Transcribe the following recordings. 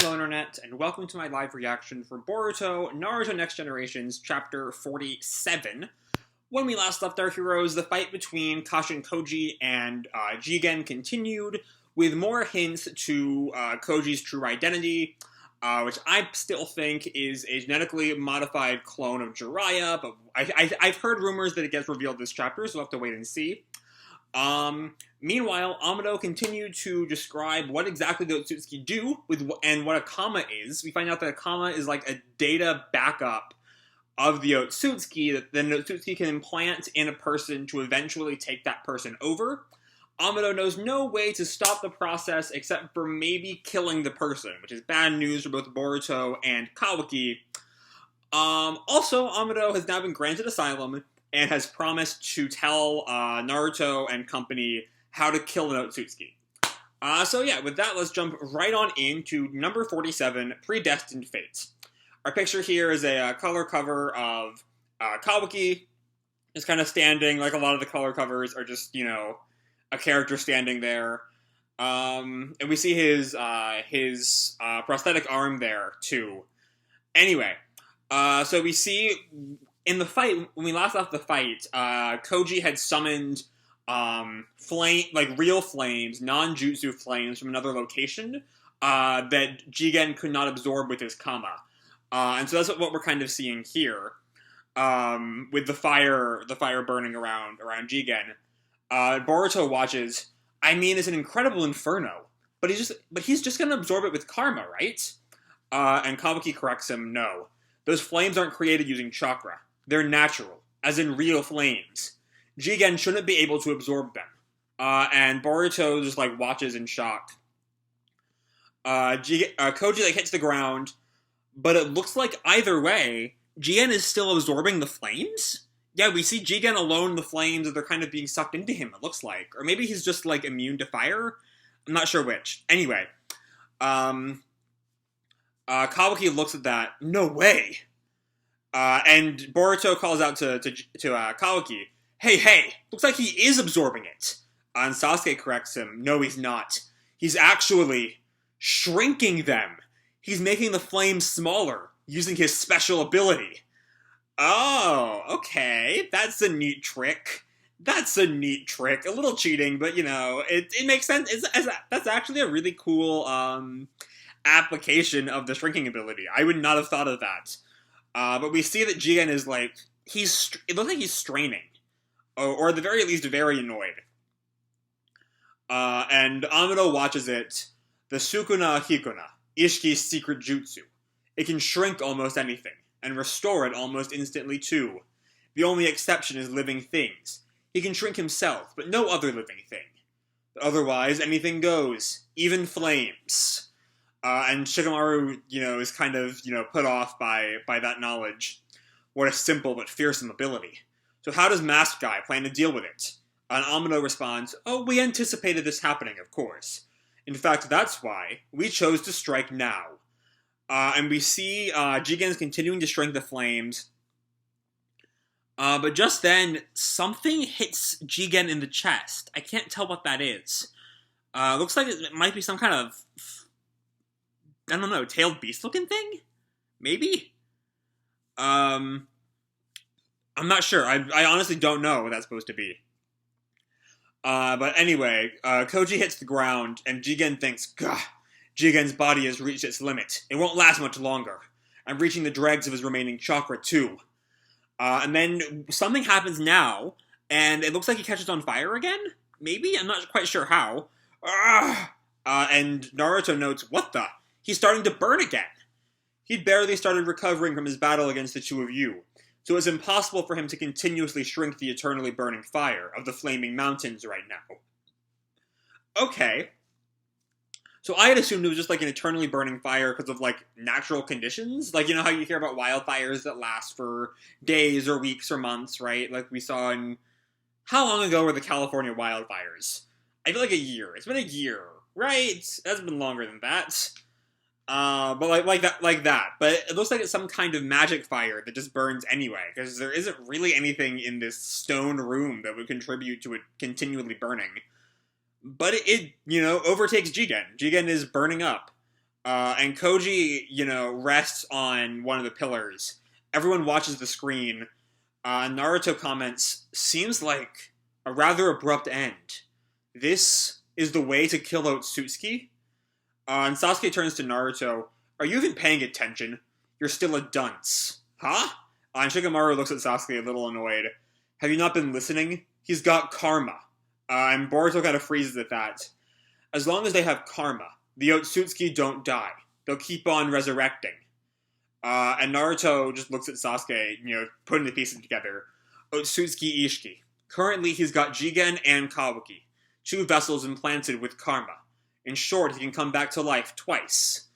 Hello Internet, and welcome to my live reaction for Boruto, Naruto Next Generations, Chapter 47. When we last left our heroes, the fight between Kashin Koji and Jigen continued, with more hints to Koji's true identity, which I still think is a genetically modified clone of Jiraiya, but I've heard rumors that it gets revealed this chapter, so we'll have to wait and see. Meanwhile, Amado continued to describe what exactly the Otsutsuki do and what a kama is. We find out that a kama is like a data backup of the Otsutsuki that then the Otsutsuki can implant in a person to eventually take that person over. Amado knows no way to stop the process except for maybe killing the person, which is bad news for both Boruto and Kawaki. Also, Amado has now been granted asylum and has promised to tell Naruto and company how to kill an Otsutsuki. So yeah, with that, let's jump right on into number 47, Predestined Fate. Our picture here is a color cover of Kawaki, just kind of standing, like a lot of the color covers are just, you know, a character standing there. And we see his prosthetic arm there, too. Anyway, so we see in the fight, when we last left the fight, Koji had summoned real flames, non-jutsu flames from another location that Jigen could not absorb with his kama. And so that's what we're kind of seeing here, with the fire burning around Jigen. Boruto watches. I mean, it's an incredible inferno, but he's just gonna absorb it with karma, right? And Kawaki corrects him, no. Those flames aren't created using chakra. They're natural, as in real flames. Jigen shouldn't be able to absorb them. And Boruto just, like, watches in shock. Koji, hits the ground, but it looks like either way, Jigen is still absorbing the flames? Yeah, we see Jigen alone in the flames, and they're kind of being sucked into him, it looks like. Or maybe he's just, immune to fire? I'm not sure which. Anyway. Kawaki looks at that. No way! And Boruto calls out to Kawaki, hey, looks like he is absorbing it. And Sasuke corrects him, no he's not. He's actually shrinking them. He's making the flames smaller, using his special ability. Oh, okay, that's a neat trick. A little cheating, but you know, it makes sense. That's actually a really cool application of the shrinking ability. I would not have thought of that. But we see that Jigen is it looks like he's straining. Or at the very least, very annoyed. And Amado watches it. The Sukuna Hikuna, Isshiki's secret jutsu. It can shrink almost anything, and restore it almost instantly too. The only exception is living things. He can shrink himself, but no other living thing. Otherwise, anything goes, even flames. And Shikamaru, is kind of, put off by that knowledge. What a simple but fearsome ability. So how does Masked Guy plan to deal with it? And Amado responds, oh, we anticipated this happening, of course. In fact, that's why we chose to strike now. And we see Jigen's continuing to shrink the flames. But just then, something hits Jigen in the chest. I can't tell what that is. Looks like it might be some kind of, I don't know, tailed beast looking thing? Maybe? I'm not sure. I honestly don't know what that's supposed to be. But anyway, Koji hits the ground, and Jigen thinks, gah, Jigen's body has reached its limit. It won't last much longer. I'm reaching the dregs of his remaining chakra, too. And then something happens now, and it looks like he catches on fire again? Maybe? I'm not quite sure how. And Naruto notes, what the? He's starting to burn again. He'd barely started recovering from his battle against the two of you, so it's impossible for him to continuously shrink the eternally burning fire of the flaming mountains right now. Okay. So I had assumed it was just an eternally burning fire because of natural conditions. How you hear about wildfires that last for days or weeks or months, right? Like we saw in... How long ago were the California wildfires? I feel like a year. It's been a year, right? That's been longer than that. But like that. But it looks like it's some kind of magic fire that just burns anyway, because there isn't really anything in this stone room that would contribute to it continually burning. But it overtakes Jigen. Jigen is burning up. And Koji, rests on one of the pillars. Everyone watches the screen. Naruto comments, "Seems like a rather abrupt end. This is the way to kill Otsutsuki?" And Sasuke turns to Naruto. "Are you even paying attention? You're still a dunce." "Huh?" And Shikamaru looks at Sasuke a little annoyed. "Have you not been listening? He's got karma." And Boruto kind of freezes at that. "As long as they have karma, the Otsutsuki don't die. They'll keep on resurrecting." And Naruto just looks at Sasuke, putting the pieces together. "Otsutsuki Isshiki. Currently, he's got Jigen and Kawaki, two vessels implanted with karma. In short, he can come back to life twice."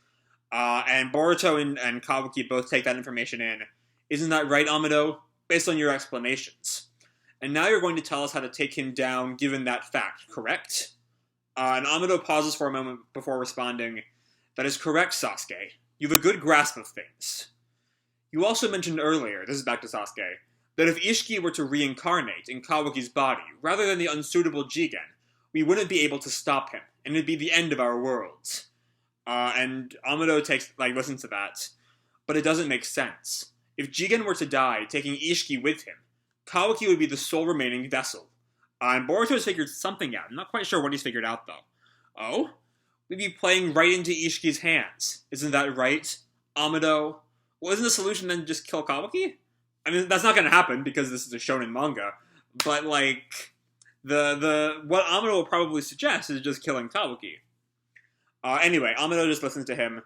And Boruto and Kawaki both take that information in. "Isn't that right, Amado? Based on your explanations. And now you're going to tell us how to take him down given that fact, correct?" And Amado pauses for a moment before responding. "That is correct, Sasuke. You have a good grasp of things. You also mentioned earlier," this is back to Sasuke, "that if Isshiki were to reincarnate in Kawaki's body, rather than the unsuitable Jigen, we wouldn't be able to stop him, and it'd be the end of our worlds." And Amado listens to that. "But it doesn't make sense. If Jigen were to die, taking Isshiki with him, Kawaki would be the sole remaining vessel." And Boruto's figured something out. I'm not quite sure what he's figured out, though. "Oh? We'd be playing right into Ishiki's hands. Isn't that right, Amado? Well, isn't the solution then just kill Kawaki? I mean, that's not going to happen because this is a shonen manga. But, what Amado will probably suggest is just killing Kawaki." Anyway, Amado just listens to him.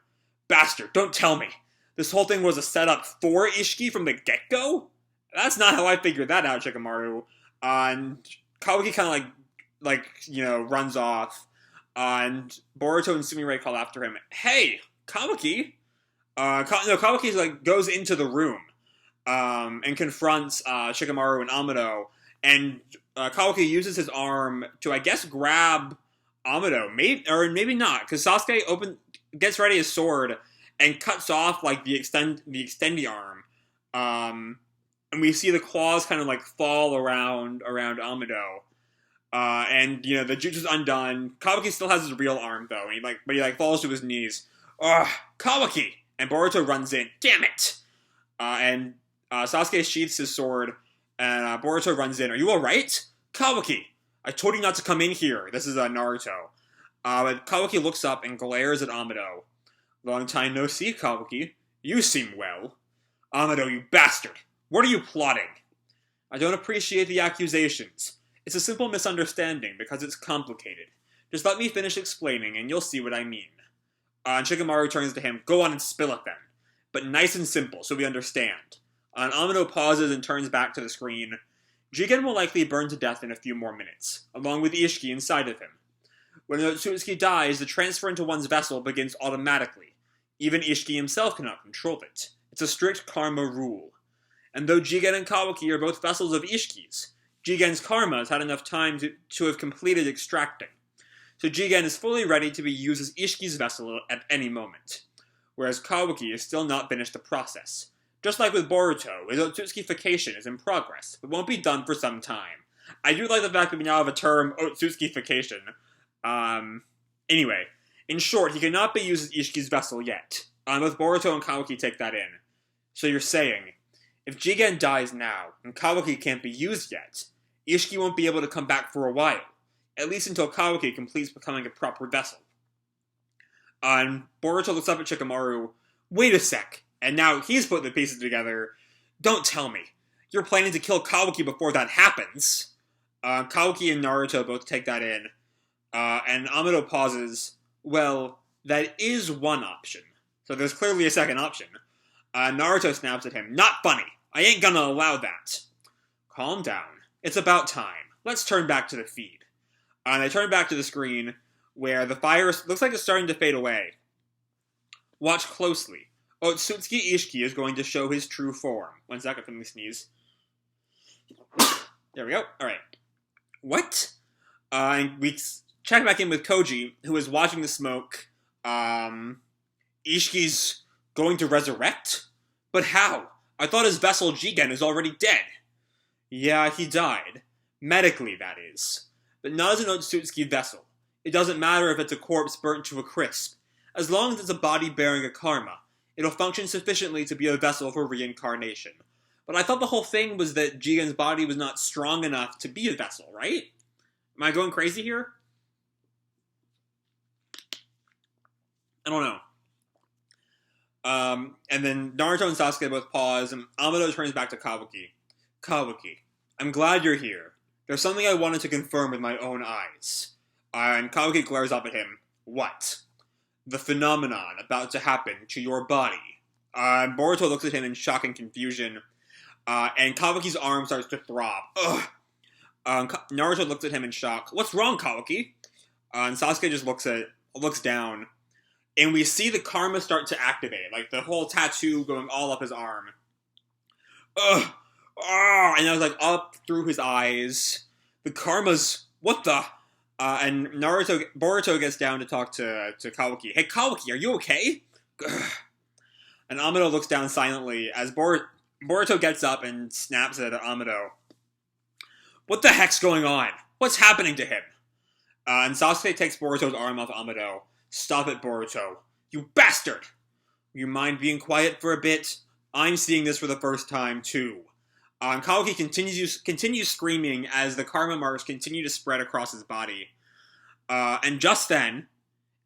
"Bastard, don't tell me. This whole thing was a setup for Isshiki from the get-go? That's not how I figured that out, Shikamaru." And Kawaki kind of runs off. And Boruto and Sumire call after him, "Hey, Kawaki!" Kawaki goes into the room and confronts Shikamaru and Amado. And Kawaki uses his arm to, I guess, grab Amado. Maybe not, because Sasuke gets ready his sword and cuts off the extendy arm. And we see the claws kind of fall around Amado. And the jutsu's undone. Kawaki still has his real arm though, and he falls to his knees. "Ugh, Kawaki!" And Boruto runs in. "Damn it!" And Sasuke sheaths his sword, and Boruto runs in. "Are you alright? Kawaki! I told you not to come in here." This is Naruto. But Kawaki looks up and glares at Amado. "Long time no see, Kawaki. You seem well." "Amado, you bastard! What are you plotting?" "I don't appreciate the accusations. It's a simple misunderstanding because it's complicated. Just let me finish explaining and you'll see what I mean." And Shikamaru turns to him. "Go on and spill it then. But nice and simple so we understand." And Amado pauses and turns back to the screen. "Jigen will likely burn to death in a few more minutes, along with Isshiki inside of him. When Otsutsuki dies, the transfer into one's vessel begins automatically. Even Isshiki himself cannot control it. It's a strict karma rule. And though Jigen and Kawaki are both vessels of Ishiki's, Jigen's karma has had enough time to have completed extracting. So Jigen is fully ready to be used as Ishiki's vessel at any moment. Whereas Kawaki has still not finished the process. Just like with Boruto, his Otsutsukification is in progress, but won't be done for some time. I do like the fact that we now have a term, Otsutsukification. Anyway, in short, he cannot be used as Ishiki's vessel yet. Both Boruto and Kawaki take that in. So you're saying, if Jigen dies now, and Kawaki can't be used yet, Isshiki won't be able to come back for a while, at least until Kawaki completes becoming a proper vessel. And Boruto looks up at Shikamaru. "Wait a sec," and now he's putting the pieces together. "Don't tell me. You're planning to kill Kawaki before that happens." Kawaki and Naruto both take that in. And Amado pauses. "Well, that is one option. So there's clearly a second option." Naruto snaps at him. "Not funny. I ain't gonna allow that." "Calm down. It's about time. Let's turn back to the feed." And they turn back to the screen, where the fire looks like it's starting to fade away. "Watch closely. Otsutsuki Isshiki is going to show his true form." One second, let me sneeze. There we go. Alright. What? And we check back in with Koji, who is watching the smoke. Ishiki's going to resurrect? But how? I thought his vessel Jigen is already dead. "Yeah, he died. Medically, that is. But not as an Otsutsuki vessel. It doesn't matter if it's a corpse burnt to a crisp. As long as it's a body bearing a karma, it'll function sufficiently to be a vessel for reincarnation. But I thought the whole thing was that Jigen's body was not strong enough to be a vessel, right? Am I going crazy here? I don't know. And then Naruto and Sasuke both pause, and Amado turns back to Kawaki. Kawaki, I'm glad you're here. There's something I wanted to confirm with my own eyes. And Kawaki glares up at him. What? The phenomenon about to happen to your body. Boruto looks at him in shock and confusion, and Kawaki's arm starts to throb. Ugh. Naruto looks at him in shock. What's wrong, Kawaki? And Sasuke just looks down. And we see the karma start to activate, like the whole tattoo going all up his arm. Ugh! And I was like up through his eyes. The karma's... What the... and Boruto gets down to talk to Kawaki. Hey, Kawaki, are you okay? Ugh. And Amado looks down silently as Boruto gets up and snaps at Amado. What the heck's going on? What's happening to him? And Sasuke takes Boruto's arm off Amado. Stop it, Boruto. You bastard! You mind being quiet for a bit? I'm seeing this for the first time, too. And Kawaki continues screaming as the karma marks continue to spread across his body. And just then,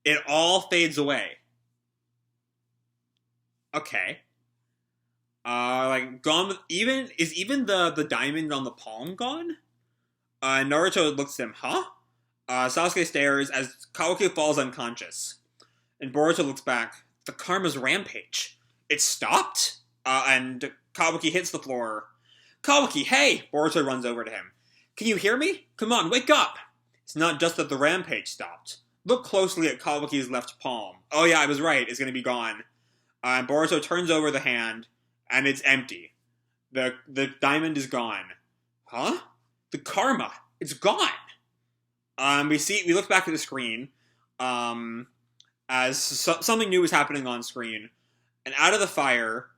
it all fades away. Okay. Gone. Is even the diamond on the palm gone? Naruto looks at him. Huh? Sasuke stares as Kawaki falls unconscious. And Boruto looks back. The karma's rampage. It stopped? And Kawaki hits the floor. Kawaki, hey! Boruto runs over to him. Can you hear me? Come on, wake up! It's not just that the rampage stopped. Look closely at Kawaki's left palm. Oh yeah, I was right. It's going to be gone. Boruto turns over the hand, and it's empty. The diamond is gone. Huh? The karma. It's gone! We look back at the screen, as something new is happening on screen, and out of the fire,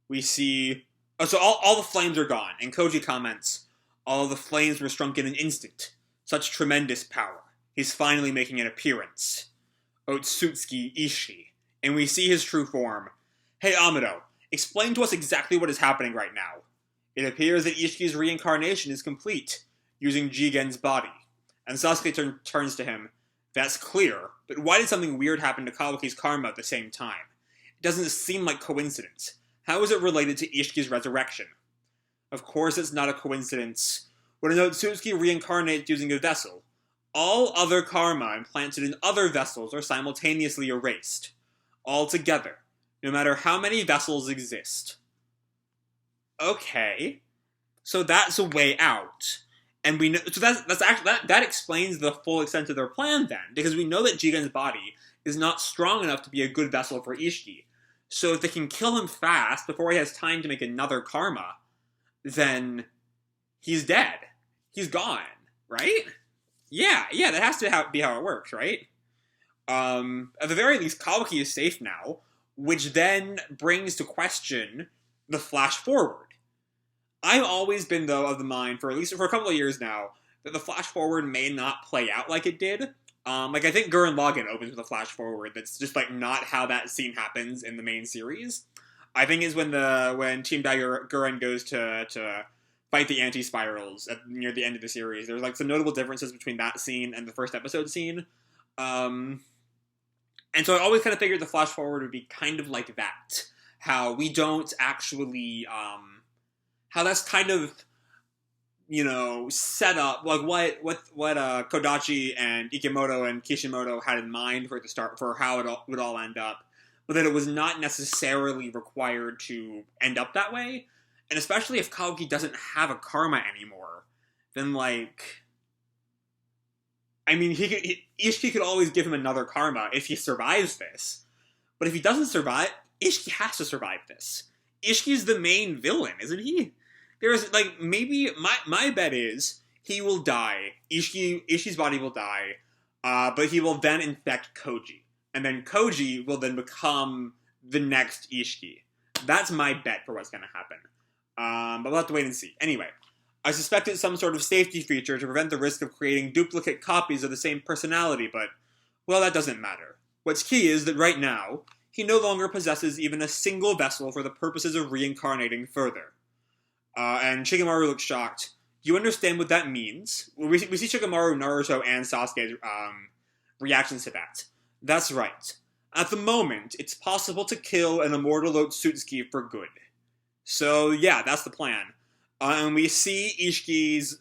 we see, so all the flames are gone, and Koji comments, all the flames were shrunk in an instant, such tremendous power, he's finally making an appearance, Otsutsuki Ishii, and we see his true form. Hey Amado, explain to us exactly what is happening right now. It appears that Ishiki's reincarnation is complete, using Jigen's body. And Sasuke turns to him. That's clear, but why did something weird happen to Kawaki's karma at the same time? It doesn't seem like coincidence. How is it related to Ishiki's resurrection? Of course it's not a coincidence. When an Otsutsuki reincarnates using a vessel, all other karma implanted in other vessels are simultaneously erased. All together, no matter how many vessels exist. Okay. So that's a way out. And we know, so that explains the full extent of their plan then, because we know that Jigen's body is not strong enough to be a good vessel for Isshiki. So if they can kill him fast before he has time to make another karma, then he's dead. He's gone, right? Yeah, that has to be how it works, right? At the very least, Kawaki is safe now, which then brings to question the flash forward. I've always been, though, of the mind, for a couple of years now, that the flash forward may not play out like it did. I think Gurren Lagann opens with a flash forward that's just, not how that scene happens in the main series. I think it's when Team Gurren goes to fight the anti-spirals near the end of the series. There's, some notable differences between that scene and the first episode scene. And so I always kind of figured the flash forward would be kind of like that. How we don't actually... how that's kind of, set up, what Kodachi and Ikemoto and Kishimoto had in mind for how it would all end up, but that it was not necessarily required to end up that way, and especially if Kawaki doesn't have a karma anymore, then, Isshiki could always give him another karma if he survives this, but if he doesn't survive, Isshiki has to survive this. Ishiki's the main villain, isn't he? There's, maybe, my bet is, he will die, Ishiki's body will die, but he will then infect Koji. And then Koji will then become the next Isshiki. That's my bet for what's going to happen. But we'll have to wait and see. Anyway, I suspect it's some sort of safety feature to prevent the risk of creating duplicate copies of the same personality, but, well, that doesn't matter. What's key is that right now, he no longer possesses even a single vessel for the purposes of reincarnating further. And Shikamaru looks shocked. You understand what that means? We see Shikamaru, Naruto, and Sasuke's reactions to that. That's right. At the moment, it's possible to kill an immortal Otsutsuki for good. So, yeah, that's the plan. And we see Isshiki's,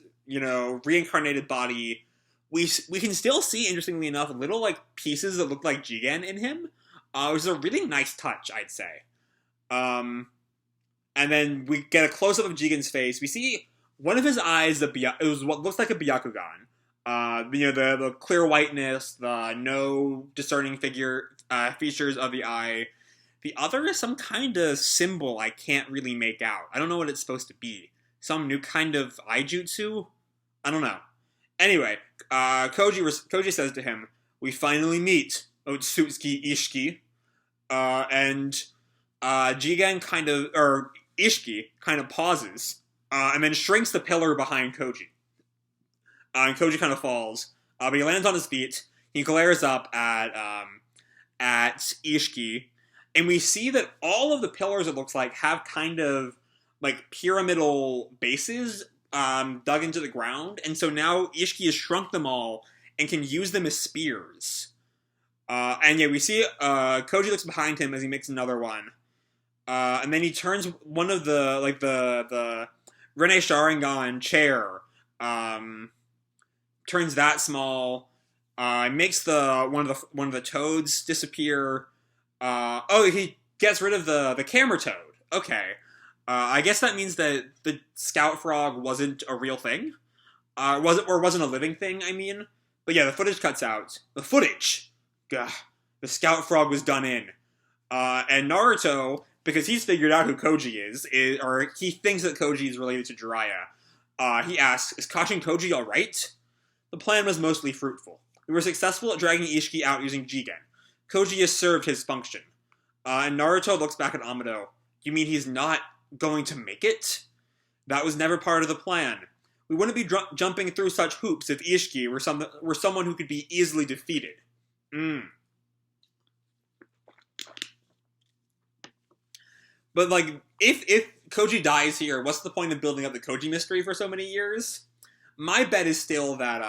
reincarnated body. We can still see, interestingly enough, little, pieces that look like Jigen in him, which is a really nice touch, I'd say. And then we get a close-up of Jigen's face. We see one of his eyes, it was what looks like a Byakugan. The clear whiteness, the no discerning features of the eye. The other is some kind of symbol I can't really make out. I don't know what it's supposed to be. Some new kind of eye jutsu? I don't know. Anyway, Koji says to him, "We finally meet, Otsutsuki Isshiki." And Jigen Isshiki kind of pauses, and then shrinks the pillar behind Koji. And Koji kind of falls, but he lands on his feet. He glares up at Isshiki, and we see that all of the pillars, it looks like, have kind of pyramidal bases dug into the ground, and so now Isshiki has shrunk them all and can use them as spears. And yeah, we see Koji looks behind him as he makes another one, and then he turns one of the Rene Sharingan chair, turns that small, makes one of the toads disappear. He gets rid of the camera toad. Okay. I guess that means that the scout frog wasn't a real thing. Wasn't a living thing, I mean. But yeah, the footage cuts out. The footage! Gah. The scout frog was done in. And Naruto, because he's figured out who Koji is, or he thinks that Koji is related to Jiraiya, he asks, "Is Kashin Koji alright?" The plan was mostly fruitful. We were successful at dragging Isshiki out using Jigen. Koji has served his function. And Naruto looks back at Amado. You mean he's not going to make it? That was never part of the plan. We wouldn't be jumping through such hoops if Isshiki were someone who could be easily defeated. But, if Koji dies here, what's the point of building up the Koji mystery for so many years? My bet is still that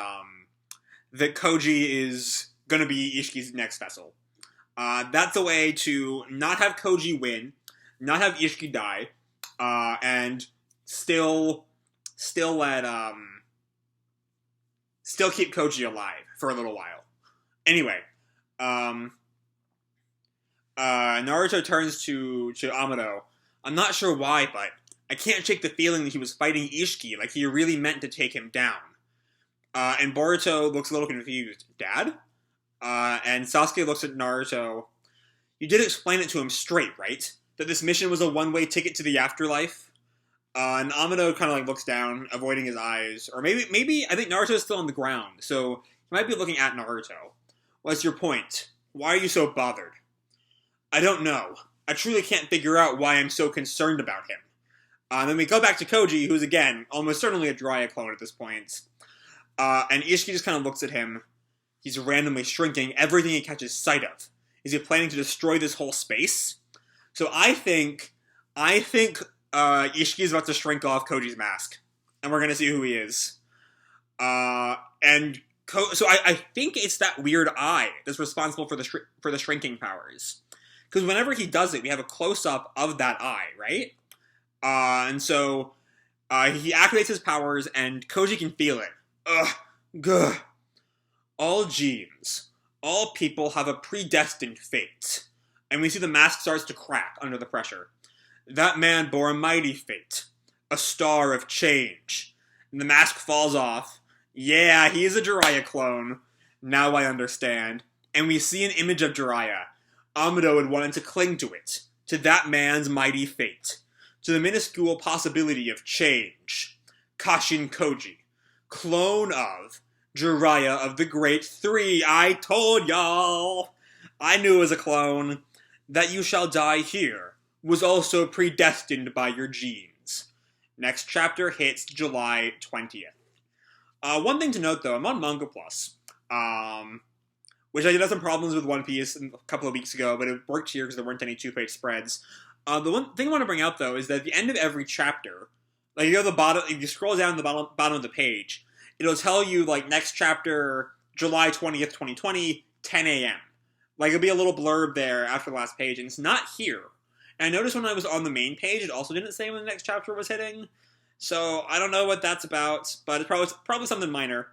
Koji is going to be Ishiki's next vessel. That's a way to not have Koji win, not have Isshiki die, and still keep Koji alive for a little while. Anyway, Naruto turns to Amado. I'm not sure why, but I can't shake the feeling that he was fighting Isshiki like he really meant to take him down. And Boruto looks a little confused. Dad? And Sasuke looks at Naruto. You did explain it to him straight, right? That this mission was a one-way ticket to the afterlife? And Amado kind of looks down, avoiding his eyes. Or maybe I think Naruto's still on the ground, so he might be looking at Naruto. What's your point? Why are you so bothered? I don't know. I truly can't figure out why I'm so concerned about him. Then we go back to Koji, who's again, almost certainly a Jiraiya clone at this point. And Isshiki just kind of looks at him. He's randomly shrinking everything he catches sight of. Is he planning to destroy this whole space? So I think Isshiki is about to shrink off Koji's mask. And we're going to see who he is. So I think it's that weird eye that's responsible for the shrinking powers. Because whenever he does it, we have a close-up of that eye, right? And so he activates his powers, and Koji can feel it. Gah. All genes, all people have a predestined fate. And we see the mask starts to crack under the pressure. That man bore a mighty fate, a star of change. And the mask falls off. Yeah, he is a Jiraiya clone. Now I understand. And we see an image of Jiraiya. Amado had wanted to cling to it, to that man's mighty fate, to the minuscule possibility of change. Kashin Koji, clone of Jiraiya of the Great Three. I told y'all. I knew it was a clone. That you shall die here was also predestined by your genes. Next chapter hits July 20th. One thing to note, though, I'm on Manga Plus, which I did have some problems with One Piece a couple of weeks ago, but it worked here because there weren't any two-page spreads. The one thing I want to bring out, though, is that at the end of every chapter, like, you go to the bottom, if you scroll down the bottom of the page, it'll tell you, like, next chapter, July 20th, 2020, 10 a.m. Like, it'll be a little blurb there after the last page, and it's not here. And I noticed when I was on the main page, it also didn't say when the next chapter was hitting. So, I don't know what that's about, but it's probably something minor.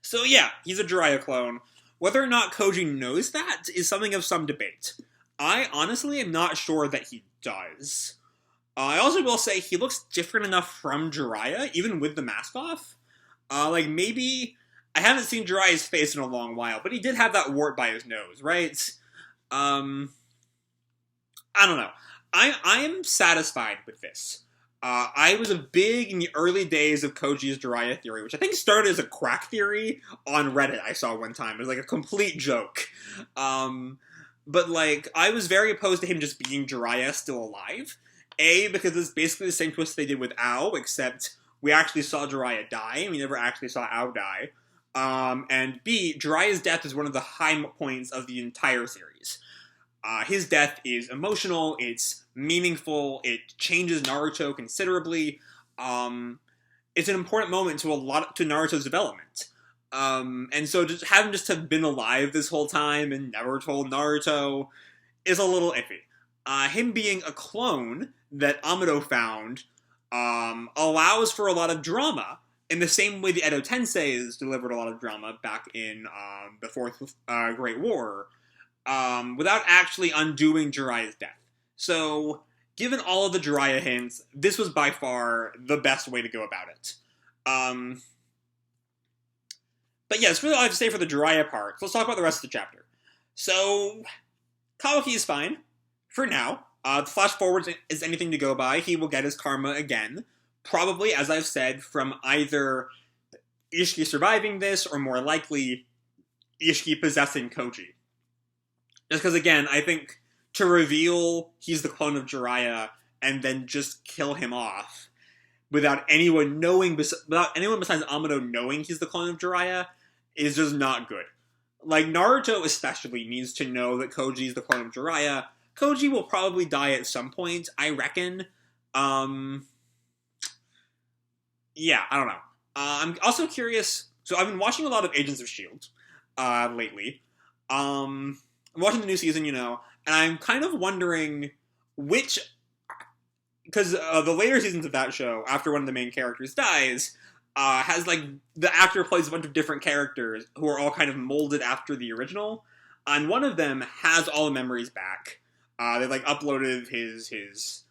So yeah, he's a Jiraiya clone. Whether or not Koji knows that is something of some debate. I honestly am not sure that he does. I also will say he looks different enough from Jiraiya, even with the mask off. Like, maybe... I haven't seen Jiraiya's face in a long while, but he did have that wart by his nose, right? I don't know. I am satisfied with this. I was a big, in the early days of Koji's Jiraiya theory, which I think started as a quack theory on Reddit I saw one time. It was like a complete joke. But, like, I was very opposed to him just being Jiraiya still alive. A, because it's basically the same twist they did with Ao, except we actually saw Jiraiya die, and we never actually saw Ao die. And B, Jiraiya's death is one of the high points of the entire series. His death is emotional, it's meaningful, it changes Naruto considerably. It's an important moment to Naruto's development. And so just have him just have been alive this whole time and never told Naruto is a little iffy. Him being a clone that Amado found allows for a lot of drama, in the same way the Edo Tenseis delivered a lot of drama back in the Fourth Great War, without actually undoing Jiraiya's death. So, given all of the Jiraiya hints, this was by far the best way to go about it. But yeah, that's really all I have to say for the Jiraiya part. So let's talk about the rest of the chapter. So, Kawaki is fine, for now. The flash forward is anything to go by. He will get his karma again. Probably, as I've said, from either Isshiki surviving this, or more likely, Isshiki possessing Koji. Just because, again, I think to reveal he's the clone of Jiraiya, and then just kill him off, without anyone besides Amado knowing he's the clone of Jiraiya, is just not good. Like, Naruto especially needs to know that Koji is the clone of Jiraiya. Koji will probably die at some point, I reckon. Yeah, I don't know. I'm also curious. So I've been watching a lot of Agents of S.H.I.E.L.D. Lately. I'm watching the new season, and I'm kind of wondering which... Because the later seasons of that show, after one of the main characters dies, has, like, the actor plays a bunch of different characters who are all kind of molded after the original. And one of them has all the memories back. They, like, uploaded his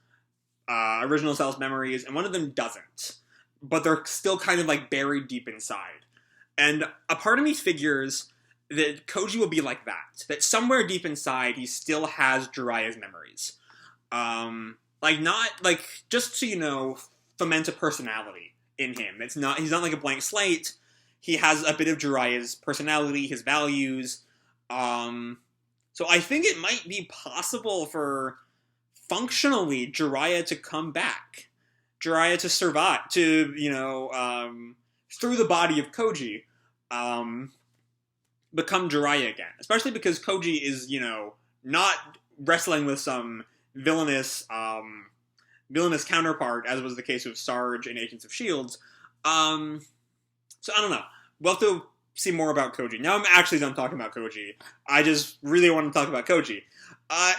original self's memories, and one of them doesn't. But they're still kind of, like, buried deep inside. And a part of me figures that Koji will be like that. That somewhere deep inside, he still has Jiraiya's memories. Like, not, like, just to, foment a personality in him. He's not like a blank slate. He has a bit of Jiraiya's personality, his values. So I think it might be possible for, functionally, Jiraiya to come back. Jiraiya to survive, to, through the body of Koji, become Jiraiya again. Especially because Koji is, not wrestling with some villainous counterpart, as was the case with Sarge in Agents of S.H.I.E.L.D. So I don't know. We'll have to see more about Koji. Now I'm actually done talking about Koji. I just really want to talk about Koji.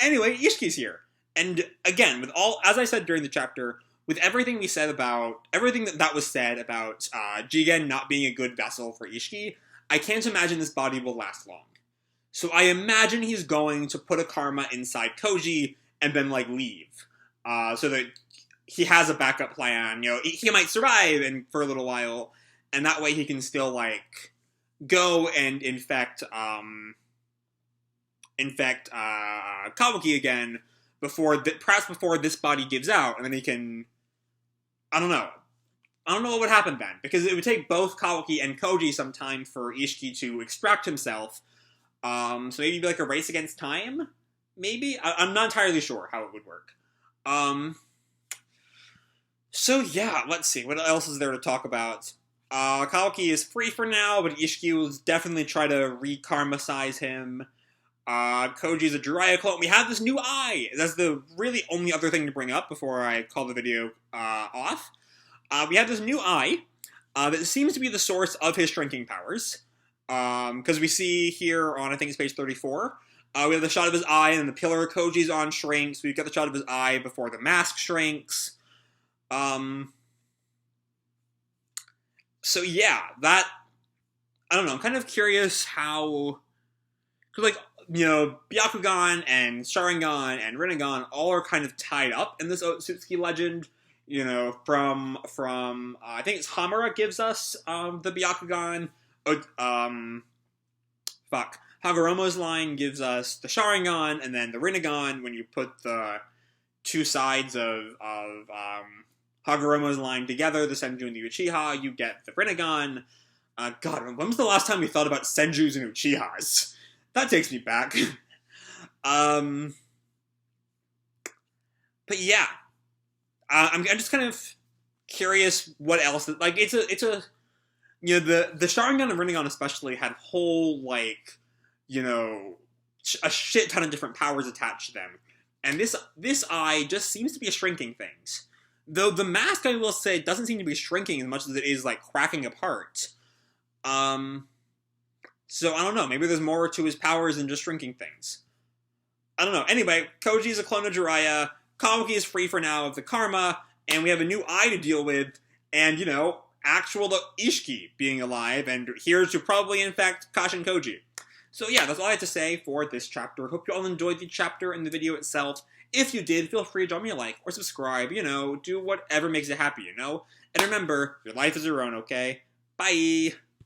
Anyway, Ishiki's here. And again, as I said during the chapter, with everything that was said about Jigen not being a good vessel for Isshiki, I can't imagine this body will last long. So I imagine he's going to put a karma inside Koji and then, like, leave. So that he has a backup plan. He might survive for a little while, and that way he can still, like, go and infect Kawaki again perhaps before this body gives out, and then he can... I don't know what would happen then, because it would take both Kawaki and Koji some time for Isshiki to extract himself. So maybe like a race against time? Maybe? I'm not entirely sure how it would work. So yeah, let's see. What else is there to talk about? Kawaki is free for now, but Isshiki will definitely try to re-karmasize him. Koji's a Jiraiya clone. We have this new eye! That's the really only other thing to bring up before I call the video off. We have this new eye that seems to be the source of his shrinking powers. Because we see here on, I think it's page 34, we have the shot of his eye, and the pillar Koji's on shrinks. We've got the shot of his eye before the mask shrinks. So yeah, I don't know, I'm kind of curious how, because like, Byakugan and Sharingan and Rinnegan all are kind of tied up in this Otsutsuki legend, from I think it's Hamura gives us, the Byakugan, Hagoromo's line gives us the Sharingan, and then the Rinnegan, when you put the two sides of Hagoromo's line together, the Senju and the Uchiha, you get the Rinnegan. God, when was the last time we thought about Senjus and Uchihas? That takes me back. But yeah, I'm just kind of curious what else. Like, it's a the Sharingan and Rinnegan especially had whole, like, a shit ton of different powers attached to them, and this eye just seems to be shrinking things. Though the mask, I will say, doesn't seem to be shrinking as much as it is, like, cracking apart. So, I don't know. Maybe there's more to his powers than just shrinking things. I don't know. Anyway, Koji is a clone of Jiraiya. Kawaki is free for now of the karma. And we have a new eye to deal with. And, actual Isshiki being alive. And here's to probably, in fact, Kashin Koji. So, yeah, that's all I have to say for this chapter. Hope you all enjoyed the chapter and the video itself. If you did, feel free to drop me a like or subscribe, do whatever makes you happy, And remember, your life is your own, okay? Bye!